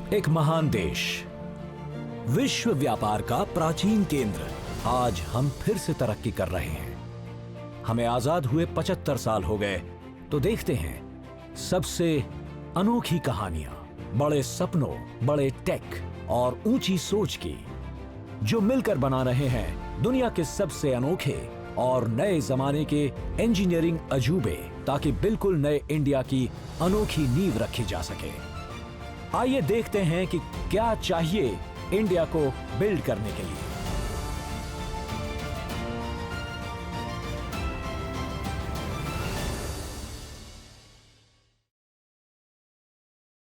एक महान देश, विश्व व्यापार का प्राचीन केंद्र, आज हम फिर से तरक्की कर रहे हैं। हमें आजाद हुए 75 साल हो गए, तो देखते हैं सबसे अनोखी कहानियां, बड़े सपनों, बड़े टेक और ऊंची सोच की, जो मिलकर बना रहे हैं दुनिया के सबसे अनोखे और नए जमाने के इंजीनियरिंग अजूबे, ताकि बिल्कुल नए इंडिया की अनोखी नींव रखी जा सके। आइए देखते हैं कि क्या चाहिए इंडिया को बिल्ड करने के लिए।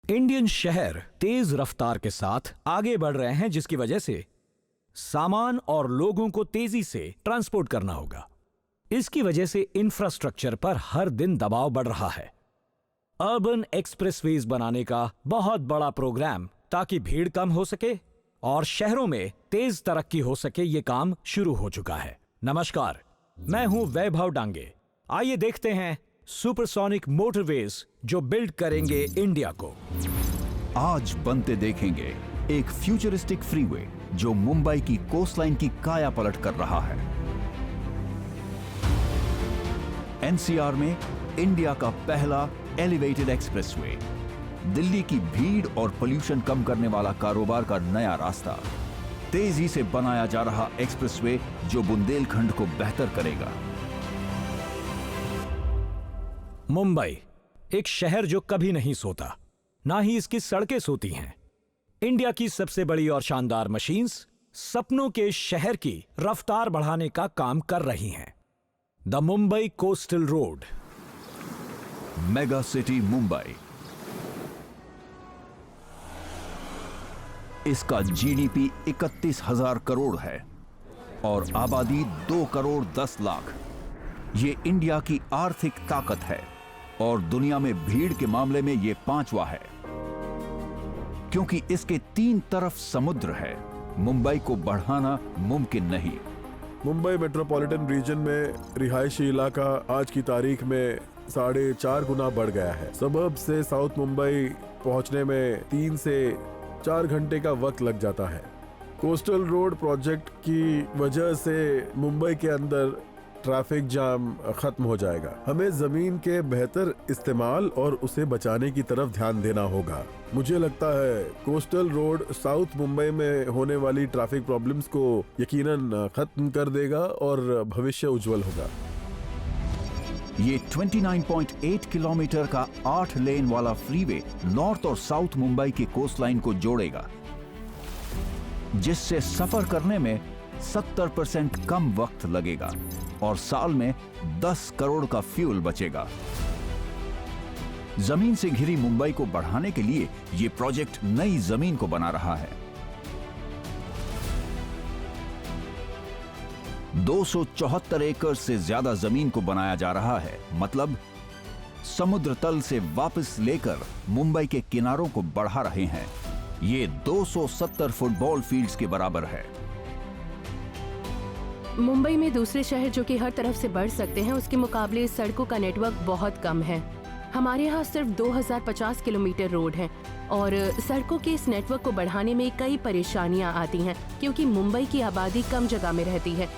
इंडियन शहर तेज रफ्तार के साथ आगे बढ़ रहे हैं, जिसकी वजह से सामान और लोगों को तेजी से ट्रांसपोर्ट करना होगा। इसकी वजह से इंफ्रास्ट्रक्चर पर हर दिन दबाव बढ़ रहा है। अर्बन एक्सप्रेसवेज बनाने का बहुत बड़ा प्रोग्राम, ताकि भीड़ कम हो सके और शहरों में तेज तरक्की हो सके, ये काम शुरू हो चुका है। नमस्कार, मैं हूं वैभव डांगे। आइए देखते हैं सुपरसोनिक मोटरवेज जो बिल्ड करेंगे इंडिया को। आज बनते देखेंगे एक फ्यूचरिस्टिक फ्रीवे जो मुंबई की कोस्टलाइन की काया पलट कर रहा है। एनसीआर में इंडिया का पहला एलिवेटेड एक्सप्रेसवे, दिल्ली की भीड़ और पोल्यूशन कम करने वाला कारोबार का नया रास्ता, तेजी से बनाया जा रहा एक्सप्रेसवे जो बुंदेलखंड को बेहतर करेगा। मुंबई एक शहर जो कभी नहीं सोता, ना ही इसकी सड़कें सोती हैं। इंडिया की सबसे बड़ी और शानदार मशीन्स सपनों के शहर की रफ्तार बढ़ाने का काम कर रही हैं। The Mumbai coastal road, mega city Mumbai. इसका जीडीपी 31,000 करोड़ है और आबादी 2 करोड़ 10 लाख। ये इंडिया की आर्थिक ताकत है और दुनिया में भीड़ के मामले में ये 5वां है, क्योंकि इसके 3 तरफ समुद्र है। मुंबई को बढ़ाना मुमकिन नहीं। मुंबई मेट्रोपॉलिटन रीजन में रिहायशी इलाका आज की तारीख में 4.5 गुना बढ़ गया है। सबब से साउथ मुंबई पहुंचने में 3 से 4 घंटे का वक्त लग जाता है। कोस्टल रोड प्रोजेक्ट की वजह से मुंबई के अंदर ट्रैफिक जाम खत्म हो जाएगा। हमें जमीन के बेहतर इस्तेमाल और उसे बचाने की तरफ ध्यान देना होगा। मुझे लगता है कोस्टल रोड साउथ मुंबई में होने वाली ट्रैफिक प्रॉब्लम्स को यकीनन खत्म कर देगा और भविष्य उज्जवल होगा। ये 29.8 किलोमीटर का 8 लेन वाला फ्रीवे नॉर्थ और साउथ मुंबई के कोस्टलाइन को जोड़ेगा, जिससे सफर करने में 70% कम वक्त लगेगा और साल में 10 करोड़ का फ्यूल बचेगा। जमीन से घिरी मुंबई को बढ़ाने के लिए यह प्रोजेक्ट नई जमीन को बना रहा है। 274 एकड़ से ज्यादा जमीन को बनाया जा रहा है, मतलब समुद्र तल से वापस लेकर मुंबई के किनारों को बढ़ा रहे हैं। ये 270 फुटबॉल फील्ड्स के बराबर है। मुंबई में दूसरे शहर जो कि हर तरफ से बढ़ सकते हैं, उसके मुकाबले सड़कों का नेटवर्क बहुत कम है। हमारे यहाँ सिर्फ 2050 किलोमीटर रोड है और सड़कों के इस नेटवर्क को बढ़ाने में कई परेशानियाँ आती हैं, क्योंकि मुंबई की आबादी कम जगह में रहती है।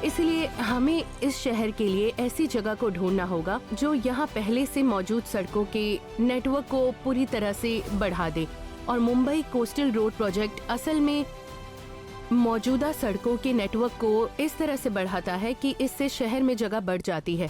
इसलिए हमें इस शहर के लिए ऐसी जगह को ढूंढना होगा जो यहाँ पहले से मौजूद सड़कों के नेटवर्क को पूरी तरह से बढ़ा दे। और मुंबई कोस्टल रोड प्रोजेक्ट असल में मौजूदा सड़कों के नेटवर्क को इस तरह से बढ़ाता है कि इससे शहर में जगह बढ़ जाती है।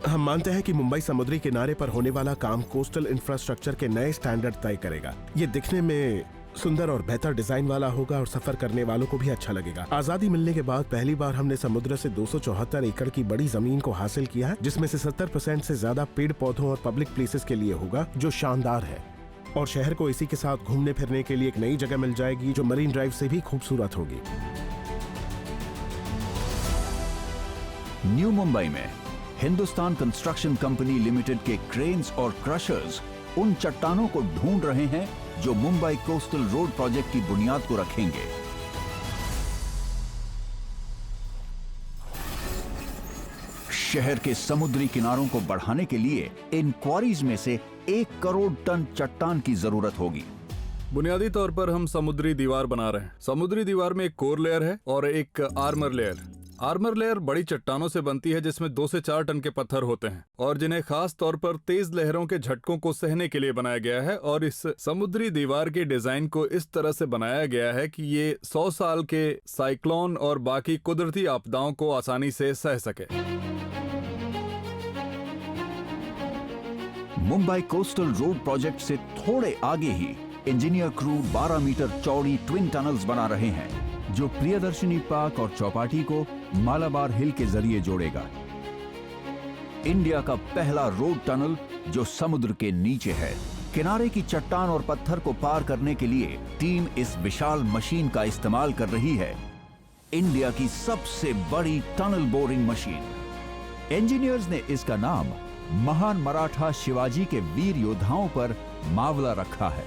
हम मानते हैं कि मुंबई समुद्री किनारे पर होने वाला काम कोस्टल इंफ्रास्ट्रक्चर के नए स्टैंडर्ड तय करेगा। ये दिखने में सुंदर और बेहतर डिजाइन वाला होगा और सफर करने वालों को भी अच्छा लगेगा। आजादी मिलने के बाद पहली बार हमने समुद्र से 274 एकड़ की बड़ी जमीन को हासिल किया है, जिसमें से 70% से ज्यादा पेड़ पौधों और पब्लिक प्लेसेस के लिए होगा, जो शानदार है। और शहर को इसी के साथ घूमने फिरने के लिए एक नई जगह मिल जाएगी, जो मरीन ड्राइव से भी खूबसूरत होगी। न्यू मुंबई में हिंदुस्तान कंस्ट्रक्शन कंपनी लिमिटेड के क्रेन्स और क्रशर्स उन चट्टानों को ढूंढ रहे हैं जो मुंबई कोस्टल रोड प्रोजेक्ट की बुनियाद को रखेंगे। शहर के समुद्री किनारों को बढ़ाने के लिए इन क्वारीज में से 1 करोड़ टन चट्टान की जरूरत होगी। बुनियादी तौर पर हम समुद्री दीवार बना रहे हैं। समुद्री दीवार में एक कोर लेयर है और एक आर्मर लेयर। आर्मर लेयर बड़ी चट्टानों से बनती है जिसमें 2 से 4 टन के पत्थर होते हैं और जिन्हें खास तौर पर तेज लहरों के झटकों को सहने के लिए बनाया गया है। और इस समुद्री दीवार के डिजाइन को इस तरह से बनाया गया है कि ये 100 साल के साइक्लोन और बाकी कुदरती आपदाओं को आसानी से सह सके। मुंबई कोस्टल रोड प्रोजेक्ट से थोड़े आगे ही इंजीनियर क्रू 12 मीटर चौड़ी ट्विन टनल्स बना रहे हैं जो प्रियदर्शनी पार्क और चौपाटी को मालाबार हिल के जरिए जोड़ेगा। इंडिया का पहला रोड टनल जो समुद्र के नीचे है। किनारे की चट्टान और पत्थर को पार करने के लिए टीम इस विशाल मशीन का इस्तेमाल कर रही है, इंडिया की सबसे बड़ी टनल बोरिंग मशीन। इंजीनियर्स ने इसका नाम महान मराठा शिवाजी के वीर योद्धाओं पर मावला रखा है।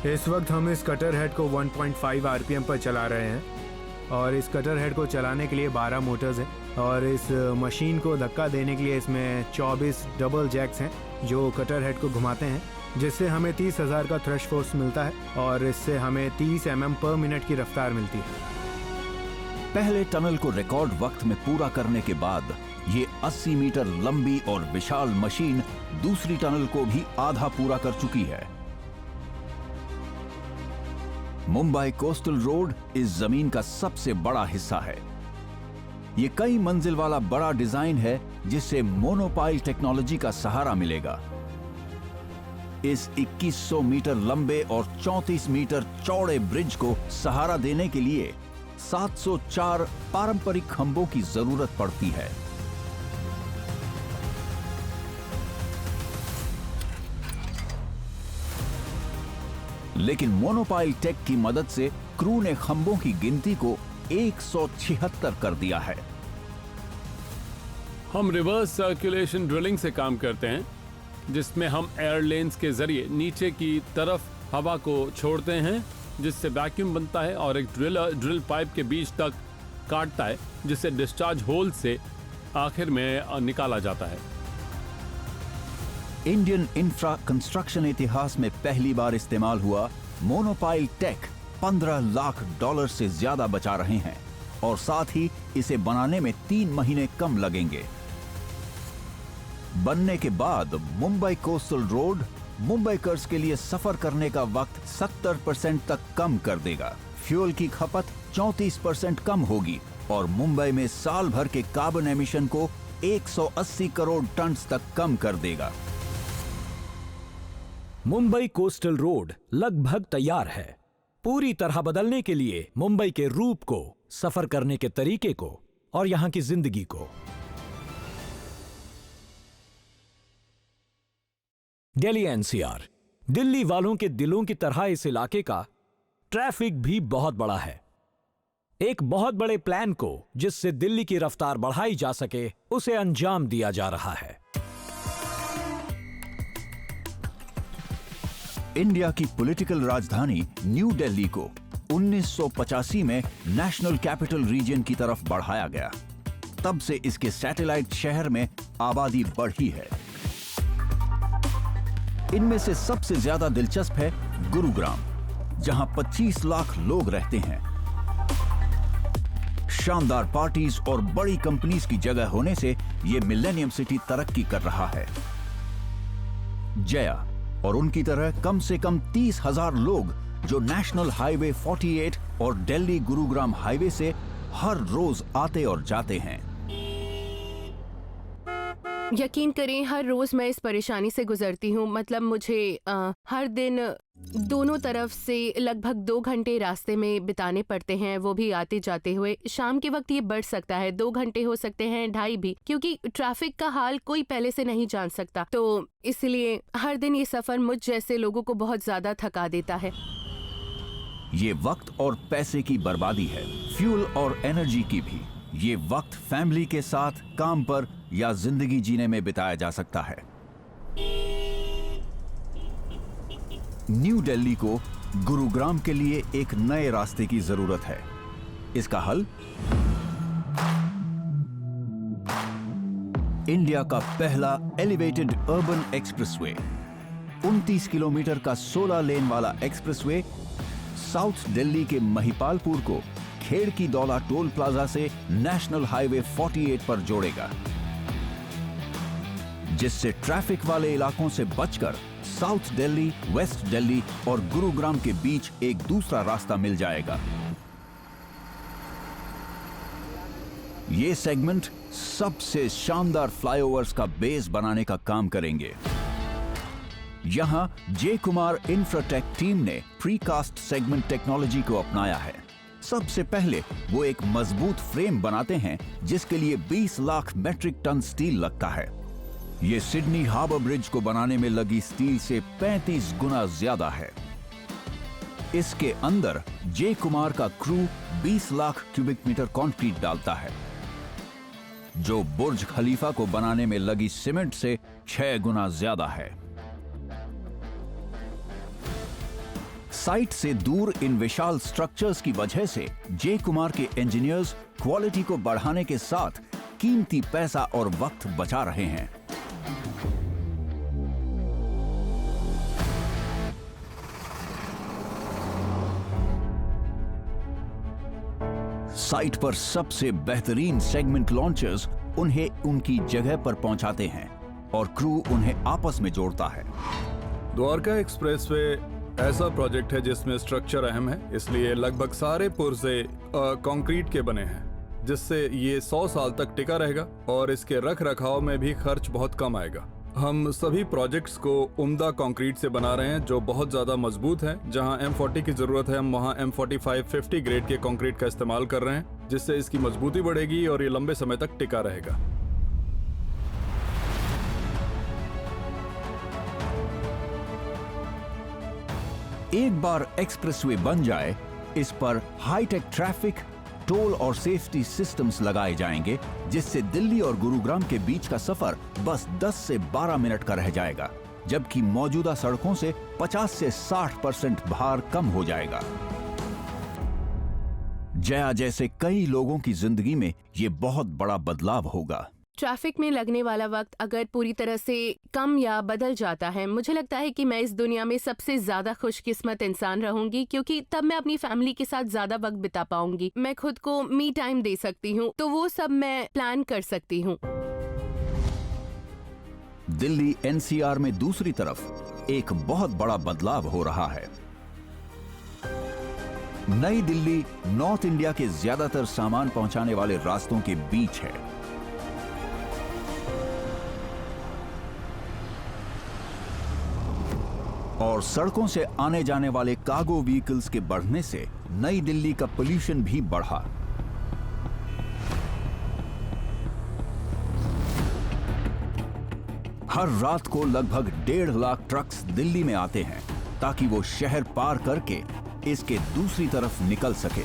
इस वक्त हम इस कटर हेड को 1.5 आरपीएम पर चला रहे हैं और इस कटर हेड को चलाने के लिए 12 मोटर्स हैं और इस मशीन को धक्का देने के लिए इसमें 24 डबल जैक्स हैं जो कटर हेड को घुमाते हैं, जिससे हमें 30,000 का थ्रश फोर्स मिलता है और इससे हमें 30 mm पर मिनट की रफ्तार मिलती है। पहले टनल को रिकॉर्ड वक्त में पूरा करने के बाद ये 80 मीटर लंबी और विशाल मशीन दूसरी टनल को भी आधा पूरा कर चुकी है। मुंबई कोस्टल रोड इस जमीन का सबसे बड़ा हिस्सा है। ये कई मंजिल वाला बड़ा डिजाइन है जिससे मोनोपाइल टेक्नोलॉजी का सहारा मिलेगा। इस 2100 मीटर लंबे और 34 मीटर चौड़े ब्रिज को सहारा देने के लिए 704 पारंपरिक खंभों की जरूरत पड़ती है। लेकिन मोनोपाइल टेक की मदद से क्रू ने खंभों की गिनती को 176 कर दिया है। हम रिवर्स सर्कुलेशन ड्रिलिंग से काम करते हैं जिसमें हम एयर लेन्स के जरिए नीचे की तरफ हवा को छोड़ते हैं जिससे वैक्यूम बनता है और एक ड्रिल पाइप के बीच तक काटता है जिससे डिस्चार्ज होल से आखिर में निकाला जाता है। इंडियन इंफ्रा कंस्ट्रक्शन इतिहास में पहली बार इस्तेमाल हुआ मोनोपाइल टेक $15 लाख से ज्यादा बचा रहे हैं और साथ ही इसे बनाने में 3 महीने कम लगेंगे। बनने के बाद मुंबई कोस्टल रोड मुंबईकर्स के लिए सफर करने का वक्त 70% तक कम कर देगा। फ्यूल की खपत 34% कम होगी और मुंबई में साल भर के कार्बन एमिशन को 180 करोड़ टन तक कम कर देगा। मुंबई कोस्टल रोड लगभग तैयार है, पूरी तरह बदलने के लिए मुंबई के रूप को, सफर करने के तरीके को और यहां की जिंदगी को। दिल्ली एनसीआर, दिल्ली वालों के दिलों की तरह इस इलाके का ट्रैफिक भी बहुत बड़ा है। एक बहुत बड़े प्लान को जिससे दिल्ली की रफ्तार बढ़ाई जा सके उसे अंजाम दिया जा रहा है। इंडिया की पॉलिटिकल राजधानी न्यू दिल्ली को 1985 में नेशनल कैपिटल रीजन की तरफ बढ़ाया गया। तब से इसके सैटेलाइट शहर में आबादी बढ़ी है। इनमें से सबसे ज्यादा दिलचस्प है गुरुग्राम, जहां 25 लाख लोग रहते हैं। शानदार पार्टीज और बड़ी कंपनीज की जगह होने से यह मिलेनियम सिटी तरक्की कर रहा है। जया और उनकी तरह कम से कम 30,000 लोग जो नेशनल हाईवे 48 और दिल्ली गुरुग्राम हाईवे से हर रोज आते और जाते हैं। यकीन करें हर रोज मैं इस परेशानी से गुजरती हूँ। मतलब मुझे हर दिन दोनों तरफ से लगभग 2 घंटे रास्ते में बिताने पड़ते हैं, वो भी आते जाते हुए। शाम के वक्त ये बढ़ सकता है, 2 घंटे हो सकते हैं, 2.5 भी, क्योंकि ट्रैफिक का हाल कोई पहले से नहीं जान सकता। तो इसलिए हर दिन ये सफर मुझ जैसे लोगों को बहुत ज्यादा थका देता है। ये वक्त और पैसे की बर्बादी है, फ्यूल और एनर्जी की भी। ये वक्त फैमिली के साथ काम पर या जिंदगी जीने में बिताया जा सकता है। न्यू दिल्ली को गुरुग्राम के लिए एक नए रास्ते की जरूरत है। इसका हल इंडिया का पहला एलिवेटेड अर्बन एक्सप्रेसवे। 29 किलोमीटर का 16 लेन वाला एक्सप्रेसवे साउथ दिल्ली के महिपालपुर को खेड़की दौला टोल प्लाजा से नेशनल हाईवे 48 पर जोड़ेगा, जिससे ट्रैफिक वाले इलाकों से बचकर साउथ दिल्ली, वेस्ट दिल्ली और गुरुग्राम के बीच एक दूसरा रास्ता मिल जाएगा। ये सेगमेंट सबसे शानदार फ्लाईओवर्स का बेस बनाने का काम करेंगे। यहां जे कुमार इंफ्राटेक टीम ने प्रीकास्ट सेगमेंट टेक्नोलॉजी को अपनाया है। सबसे पहले वो एक मजबूत फ्रेम बनाते हैं जिसके लिए 20 लाख मेट्रिक टन स्टील लगता है। ये सिडनी हार्बर ब्रिज को बनाने में लगी स्टील से 35 गुना ज्यादा है। इसके अंदर जे कुमार का crew 20 lakh cubic metre concrete डालता है, जो बुर्ज खलीफा को बनाने में लगी सीमेंट से 6 गुना ज्यादा है। साइट से दूर इन विशाल स्ट्रक्चर्स की वजह से जे कुमार के इंजीनियर्स क्वालिटी को बढ़ाने के साथ कीमती पैसा और वक्त बचा रहे हैं। साइट पर सबसे बेहतरीन सेगमेंट लॉन्चर्स उन्हें उनकी जगह पर पहुंचाते हैं और क्रू उन्हें आपस में जोड़ता है। द्वारका एक्सप्रेसवे ऐसा प्रोजेक्ट है जिसमें स्ट्रक्चर अहम है, इसलिए लगभग सारे पुर्जे कंक्रीट के बने हैं, जिससे ये 100 साल तक टिका रहेगा और इसके रख रखाव में भी खर्च बहुत कम आएगा। हम सभी प्रोजेक्ट्स को उम्दा कंक्रीट से बना रहे हैं जो बहुत ज्यादा मजबूत है। जहां M40 की जरूरत है हम वहां M45 50 ग्रेड के कंक्रीट का इस्तेमाल कर रहे हैं, जिससे इसकी मजबूती बढ़ेगी और ये लंबे समय तक टिका रहेगा। एक बार एक्सप्रेसवे बन जाए, इस पर हाईटेक ट्रैफिक, टोल और सेफ्टी सिस्टम्स लगाए जाएंगे, जिससे दिल्ली और गुरुग्राम के बीच का सफर बस 10 से 12 मिनट का रह जाएगा, जबकि मौजूदा सड़कों से 50 से 60% भार कम हो जाएगा। जया जैसे कई लोगों की जिंदगी में ये बहुत बड़ा बदलाव होगा। ट्रैफिक में लगने वाला वक्त अगर पूरी तरह से कम या बदल जाता है, मुझे लगता है कि मैं इस दुनिया में सबसे ज्यादा खुशकिस्मत इंसान रहूंगी, क्योंकि तब मैं अपनी फैमिली के साथ ज्यादा वक्त बिता पाऊंगी। मैं खुद को मी टाइम दे सकती हूँ, तो वो सब मैं प्लान कर सकती हूँ। दिल्ली NCR में दूसरी तरफ एक बहुत बड़ा बदलाव हो रहा है। नई दिल्ली नॉर्थ इंडिया के ज्यादातर सामान पहुंचाने वाले रास्तों के बीच है। और सड़कों से आने जाने वाले कार्गो व्हीकल्स के बढ़ने से नई दिल्ली का पोल्यूशन भी बढ़ा। हर रात को लगभग 1.5 लाख ट्रक्स दिल्ली में आते हैं ताकि वो शहर पार करके इसके दूसरी तरफ निकल सके।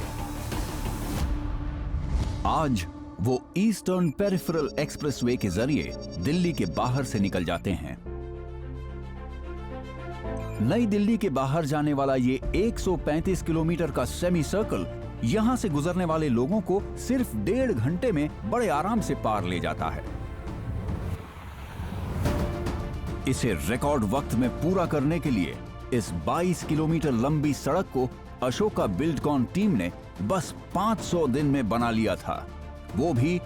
आज वो ईस्टर्न पेरिफेरल एक्सप्रेसवे के जरिए दिल्ली के बाहर से निकल जाते हैं। नई दिल्ली के बाहर जाने वाला ये 135 किलोमीटर का सेमी सर्कल यहां से गुजरने वाले लोगों को सिर्फ 1.5 घंटे में बड़े आराम से पार ले जाता है। इसे रिकॉर्ड वक्त में पूरा करने के लिए इस 22 किलोमीटर लंबी सड़क को अशोका बिल्डकॉन टीम ने बस 500 दिन में बना लिया था, वो भी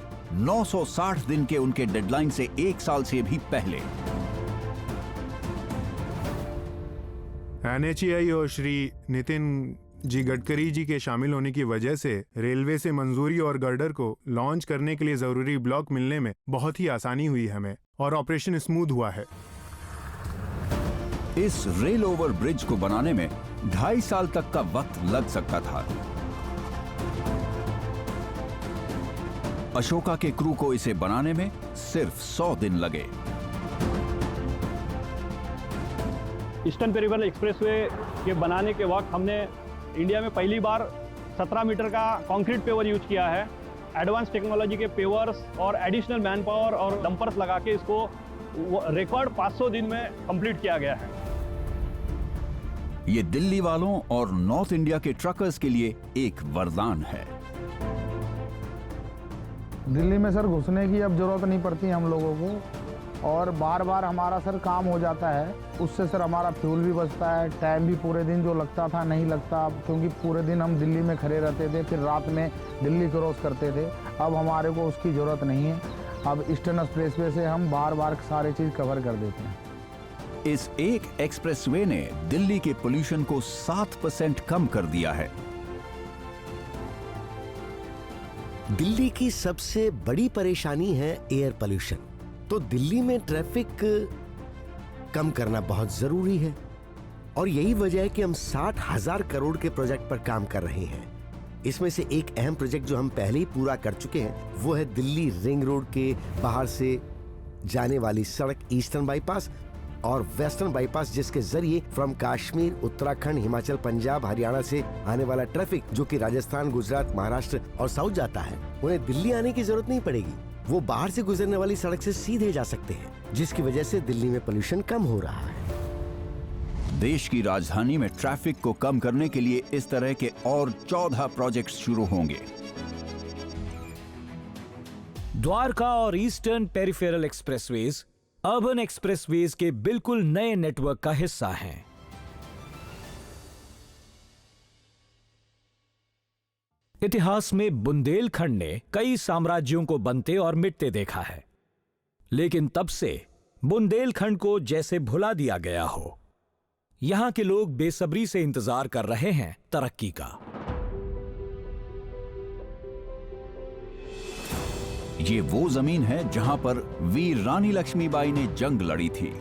960 दिन के उनके डेडलाइन से 1 साल से भी पहले। NHAI और श्री नितिन जी गडकरी जी के शामिल होने की वजह से रेलवे से मंजूरी और गर्डर को लॉन्च करने के लिए जरूरी ब्लॉक मिलने में बहुत ही आसानी हुई हमें और ऑपरेशन स्मूथ हुआ है। इस रेल ओवर ब्रिज को बनाने में 2.5 साल तक का वक्त लग सकता था। अशोका के क्रू को इसे बनाने में सिर्फ 100 दिन लगे। ईस्टर्न पेरिफेरल एक्सप्रेसवे के बनाने के वक्त हमने इंडिया में पहली बार 17 मीटर का कंक्रीट पेवर यूज किया है। एडवांस टेक्नोलॉजी के पेवर्स और एडिशनल मैन पावर और डंपर्स लगा के इसको रिकॉर्ड 500 दिन में कंप्लीट किया गया है। ये दिल्ली वालों और नॉर्थ इंडिया के ट्रकर्स के लिए एक वरदान है। दिल्ली में सर घुसने की अब ज़रूरत नहीं पड़ती हम लोगों को, और बार बार हमारा सर काम हो जाता है। उससे सर हमारा फ्यूल भी बचता है, टाइम भी पूरे दिन जो लगता था नहीं लगता, क्योंकि पूरे दिन हम दिल्ली में खड़े रहते थे, फिर रात में दिल्ली क्रॉस करते थे। अब हमारे को उसकी ज़रूरत नहीं है। अब ईस्टर्न एक्सप्रेसवे से हम बार बार सारी चीज़ कवर कर देते हैं। इस एक एक्सप्रेसवे ने दिल्ली के पोल्यूशन को 7% कम कर दिया है। दिल्ली की सबसे बड़ी परेशानी है एयर पोल्यूशन, तो दिल्ली में ट्रैफिक कम करना बहुत जरूरी है। और यही वजह है कि हम 60,000 करोड़ के प्रोजेक्ट पर काम कर रहे हैं। इसमें से एक अहम प्रोजेक्ट जो हम पहले ही पूरा कर चुके हैं वो है दिल्ली रिंग रोड के बाहर से जाने वाली सड़क ईस्टर्न बाईपास और वेस्टर्न बाईपास, जिसके जरिए फ्रॉम कश्मीर, उत्तराखंड, हिमाचल, पंजाब, हरियाणा से आने वाला ट्रैफिक जो कि राजस्थान, गुजरात, महाराष्ट्र और साउथ जाता है, उन्हें दिल्ली आने की जरूरत नहीं पड़ेगी। वो बाहर से गुजरने वाली सड़क से सीधे जा सकते हैं, जिसकी वजह से दिल्ली में पोल्यूशन कम हो रहा है। देश की राजधानी में ट्रैफिक को कम करने के लिए इस तरह के और 14 प्रोजेक्ट्स शुरू होंगे। द्वारका और eastern peripheral expressways urban expressways के बिल्कुल नए नेटवर्क का हिस्सा हैं। इतिहास में बुंदेलखंड ने कई साम्राज्यों को बनते और मिटते देखा है, लेकिन तब से बुंदेलखंड को जैसे भुला दिया गया हो। यहां के लोग बेसब्री से इंतजार कर रहे हैं तरक्की का। ये वो जमीन है जहां पर वीर रानी लक्ष्मीबाई ने जंग लड़ी थी।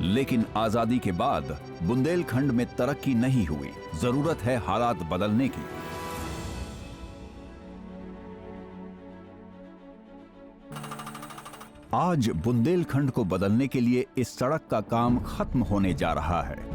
लेकिन आजादी के बाद बुंदेलखंड में तरक्की नहीं हुई। जरूरत है हालात बदलने की। आज बुंदेलखंड को बदलने के लिए इस सड़क का काम खत्म होने जा रहा है।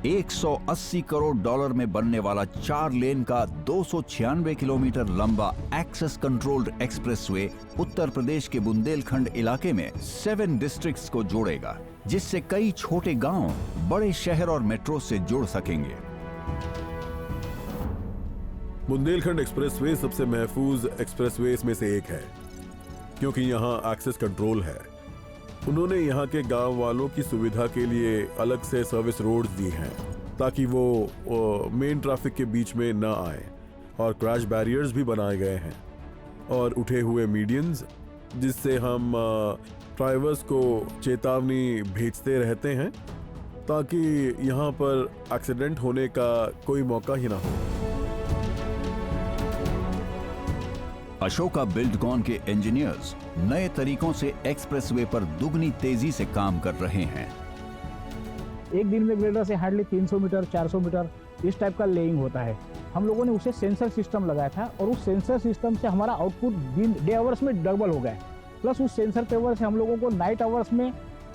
180 करोड़ डॉलर में बनने वाला 4 लेन का 296 किलोमीटर लंबा access controlled expressway Uttar Pradesh के बुंदेलखंड इलाके में 7 डिस्ट्रिक्ट्स को जोड़ेगा, जिससे कई छोटे गांव बड़े शहर और मेट्रो से जुड़ सकेंगे। बुंदेलखंड एक्सप्रेसवे सबसे महफूज एक्सप्रेसवेज में से एक है, क्योंकि यहाँ एक्सेस कंट्रोल है। उन्होंने यहाँ के गांव वालों की सुविधा के लिए अलग से सर्विस रोड्स दी हैं, ताकि वो मेन ट्रैफिक के बीच में ना आए, और क्रैश बैरियर्स भी बनाए गए हैं और उठे हुए मीडियंस, जिससे हम ड्राइवर्स को चेतावनी भेजते रहते हैं ताकि यहाँ पर एक्सीडेंट होने का कोई मौका ही ना हो। अशोका बिल्डकॉन के इंजीनियर्स नए तरीकों से एक्सप्रेसवे पर दुगनी तेजी से काम कर रहे हैं। एक दिन में ग्रेडर से हार्डली 300 मीटर 400 मीटर इस टाइप का लेइंग होता है। हम लोगों ने उसे सेंसर सिस्टम लगाया था और उस सेंसर सिस्टम से हमारा आउटपुट डे आवर्स में डबल हो गया। प्लस उस सेंसर पेवर से हम लोगों को नाइट आवर्स में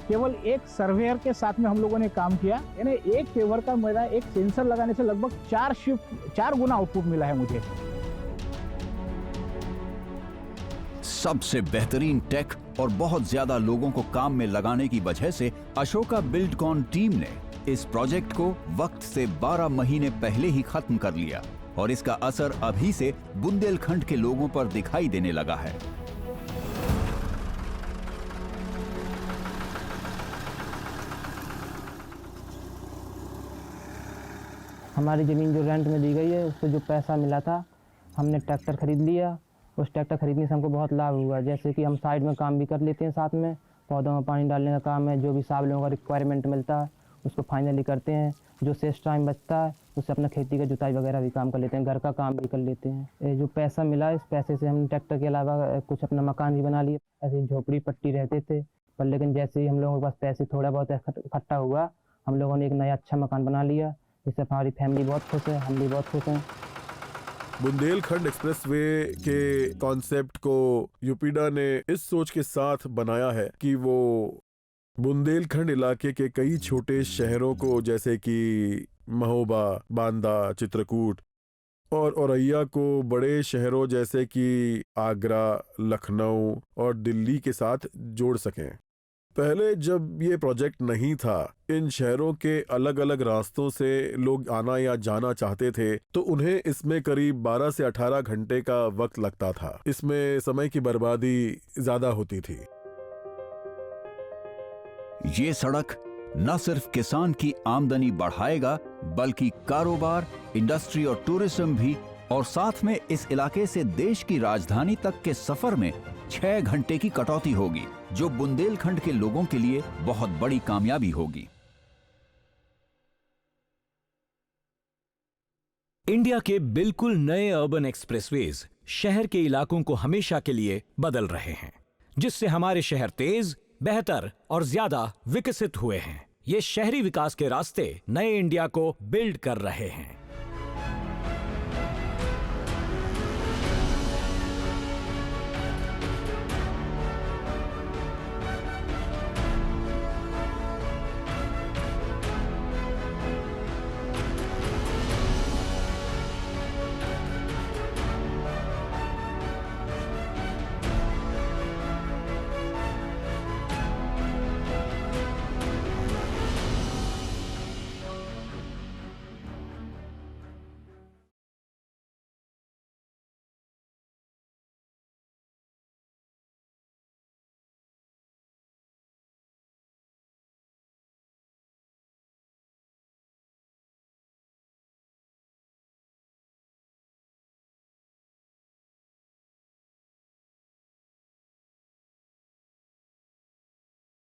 केवल एक सर्वेयर के साथ में हम लोगों ने काम किया। यानी एक पेवर का मेरा एक सेंसर लगाने से लगभग 4 गुना आउटपुट मिला है मुझे। सबसे बेहतरीन टेक और बहुत ज्यादा लोगों को काम में लगाने की वजह से अशोका बिल्डकॉन टीम ने इस प्रोजेक्ट को वक्त से 12 महीने पहले ही खत्म कर लिया, और इसका असर अभी से बुंदेलखंड के लोगों पर दिखाई देने लगा है। हमारी ज़मीन जो रेंट में दी गई है, उससे जो पैसा मिला था, हमने ट्रैक्टर खरीद लिया। उस ट्रैक्टर खरीदने से हमको बहुत लाभ हुआ, जैसे कि हम साइड में काम भी कर लेते हैं, साथ में पौधों में पानी डालने का काम है, जो भी सावलों का रिक्वायरमेंट मिलता है उसको फाइनली करते हैं। जो शेष टाइम बचता है उससे अपना खेती का जुताई वगैरह भी काम कर लेते हैं, घर का काम भी कर लेते हैं। ये जो पैसा मिला, इस पैसे से हम ट्रैक्टर के अलावा कुछ अपना मकान भी बना लिए। ऐसे झोपड़ी पट्टी रहते थे, पर लेकिन जैसे ही हम लोगों के पास पैसे थोड़ा बहुत इकट्ठा हुआ, हम लोगों ने एक नया अच्छा मकान बना लिया, जिससे हमारी फैमिली बहुत खुश है, हम भी बहुत खुश हैं। बुंदेलखंड एक्सप्रेसवे के कॉन्सेप्ट को यूपीडा ने इस सोच के साथ बनाया है कि वो बुंदेलखंड इलाके के कई छोटे शहरों को, जैसे कि महोबा, बांदा, चित्रकूट और औरैया को बड़े शहरों जैसे कि आगरा, लखनऊ और दिल्ली के साथ जोड़ सकें। पहले जब ये प्रोजेक्ट नहीं था, इन शहरों के अलग अलग रास्तों से लोग आना या जाना चाहते थे तो उन्हें इसमें करीब 12 से 18 घंटे का वक्त लगता था। इसमें समय की बर्बादी ज्यादा होती थी। ये सड़क न सिर्फ किसान की आमदनी बढ़ाएगा बल्कि कारोबार, इंडस्ट्री और टूरिज्म भी, और साथ में इस इलाके से देश की राजधानी तक के सफर में 6 घंटे की कटौती होगी, जो बुंदेलखंड के लोगों के लिए बहुत बड़ी कामयाबी होगी। इंडिया के बिल्कुल नए अर्बन एक्सप्रेसवेज शहर के इलाकों को हमेशा के लिए बदल रहे हैं, जिससे हमारे शहर तेज, बेहतर और ज्यादा विकसित हुए हैं। ये शहरी विकास के रास्ते नए इंडिया को बिल्ड कर रहे हैं।